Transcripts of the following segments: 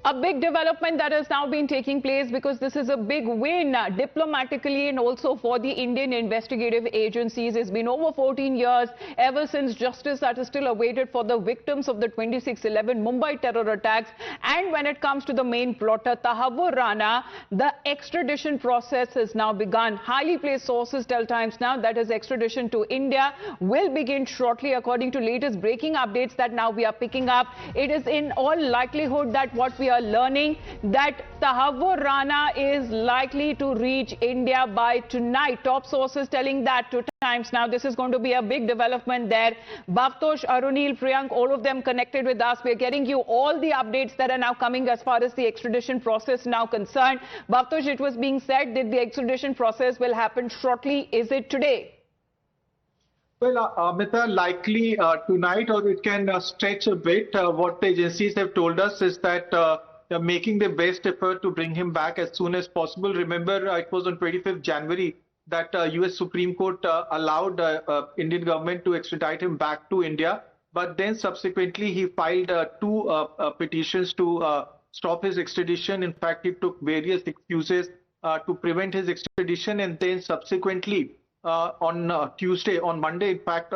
A big development that has now been taking place because this is a big win diplomatically and also for the Indian investigative agencies. It's been over 14 years ever since justice that is still awaited for the victims of the 26/11 Mumbai terror attacks. And when it comes to the main plotter, Tahavvur Rana, the extradition process has now begun. Highly placed sources tell Times Now that his extradition to India will begin shortly. According to latest breaking updates that now we are picking up, it is in all likelihood that what we are learning that Tahavvur Rana is likely to reach India by tonight. Top sources telling that to Times Now. This is going to be a big development there. Bhavtosh, Arunil, Priyank, all of them connected with us. We're getting you all the updates that are now coming as far as the extradition process now concerned. Bhavtosh, it was being said that the extradition process will happen shortly. Is it today? Well, Amita, likely tonight, or it can stretch a bit. What the agencies have told us is that they're making their best effort to bring him back as soon as possible. Remember, it was on 25th January that US Supreme Court allowed Indian government to extradite him back to India. But then subsequently, he filed two petitions to stop his extradition. In fact, he took various excuses to prevent his extradition, and then subsequently, on Monday, in fact,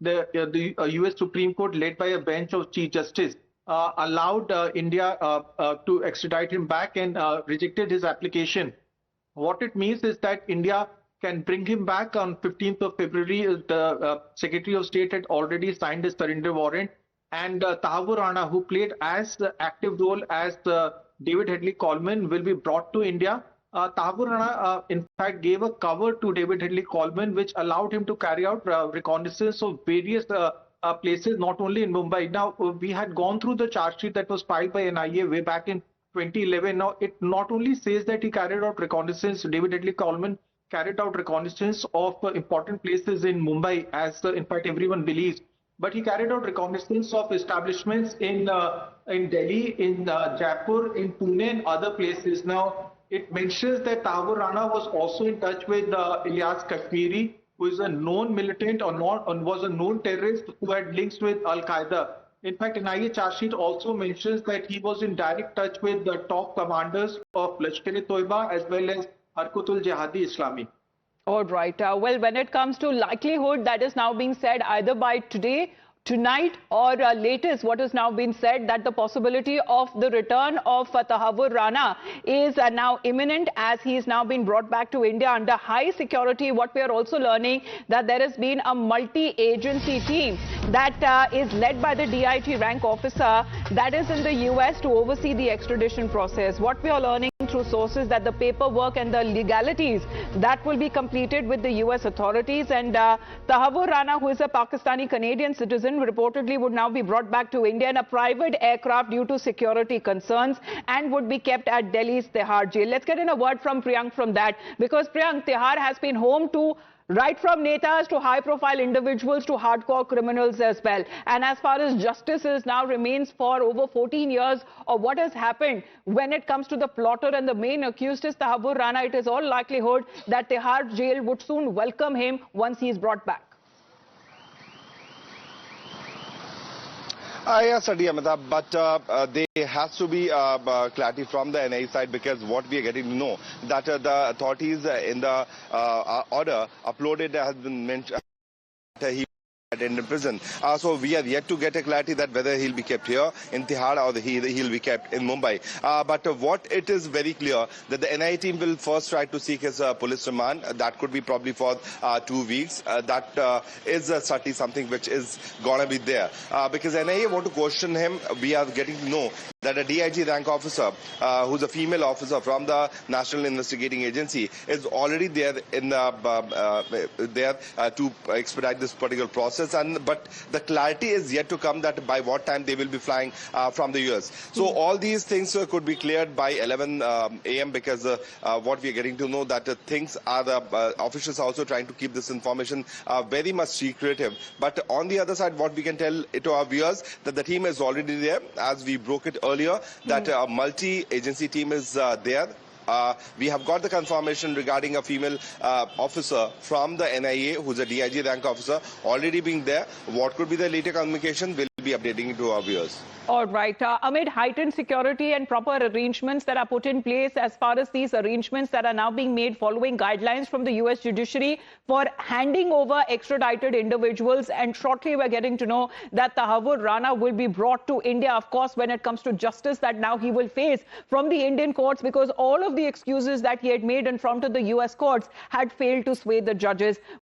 the US Supreme Court, led by a bench of Chief Justice, allowed India to extradite him back and rejected his application. What it means is that India can bring him back on 15th of February. The Secretary of State had already signed his surrender warrant, and Tahavvur Rana, who played as the active role as David Headley Coleman, will be brought to India. Tahavvur Rana, in fact, gave a cover to David Headley Coleman, which allowed him to carry out reconnaissance of various places, not only in Mumbai. Now, we had gone through the charge sheet that was filed by NIA way back in 2011. Now, it not only says that he carried out reconnaissance, David Headley Coleman carried out reconnaissance of important places in Mumbai, as in fact everyone believes, but he carried out reconnaissance of establishments in Delhi, in Jaipur, in Pune, and other places. Now, it mentions that Tahavvur Rana was also in touch with Ilyas Kashmiri, who is a known militant or was a known terrorist who had links with Al-Qaeda. In fact, NIA charge sheet also mentions that he was in direct touch with the top commanders of Lashkar-e-Toiba as well as Harkatul Jihadi Islami. All right. Well, when it comes to likelihood, that is now being said either by today, tonight, or latest, what has now been said that the possibility of the return of Tahavvur Rana is now imminent, as he is now being brought back to India under high security. What we are also learning that there has been a multi-agency team that is led by the DIG rank officer that is in the US to oversee the extradition process. What we are learning through sources that the paperwork and the legalities that will be completed with the US authorities, and Tahavvur Rana, who is a Pakistani Canadian citizen, reportedly would now be brought back to India in a private aircraft due to security concerns and would be kept at Delhi's Tihar jail. Let's get in a word from Priyank from that, because Priyank, Tihar has been home to right from netas to high-profile individuals to hardcore criminals as well. And as far as justice is now remains for over 14 years of what has happened when it comes to the plotter and the main accused is Tahavvur Rana, it is all likelihood that Tihar jail would soon welcome him once he is brought back. Yes, Amitabh, but there has to be clarity from the NIA side, because what we are getting to know that the authorities in the order uploaded has been mentioned he in prison. So we have yet to get a clarity that whether he'll be kept here in Tihar or he'll be kept in Mumbai. But what it is very clear that the NIA team will first try to seek his police remand. That could be probably for 2 weeks. That is certainly something which is gonna be there, because NIA want to question him. We are getting to know that a DIG rank officer, who's a female officer from the National Investigating Agency, is already there in to expedite this particular process. But the clarity is yet to come that by what time they will be flying from the US. So all these things could be cleared by 11 a.m. because what we are getting to know that things are the officials are also trying to keep this information very much secretive. But on the other side, what we can tell to our viewers that the team is already there, as we broke it earlier, that a multi-agency team is there. We have got the confirmation regarding a female officer from the NIA, who's a DIG rank officer, already being there. What could be the later communication, we'll be updating it to our viewers. All right. Amid heightened security and proper arrangements that are put in place as far as these arrangements that are now being made following guidelines from the U.S. judiciary for handing over extradited individuals, and shortly we're getting to know that Tahavur Rana will be brought to India, of course, when it comes to justice that now he will face from the Indian courts, because all of the excuses that he had made in front of the U.S. courts had failed to sway the judges.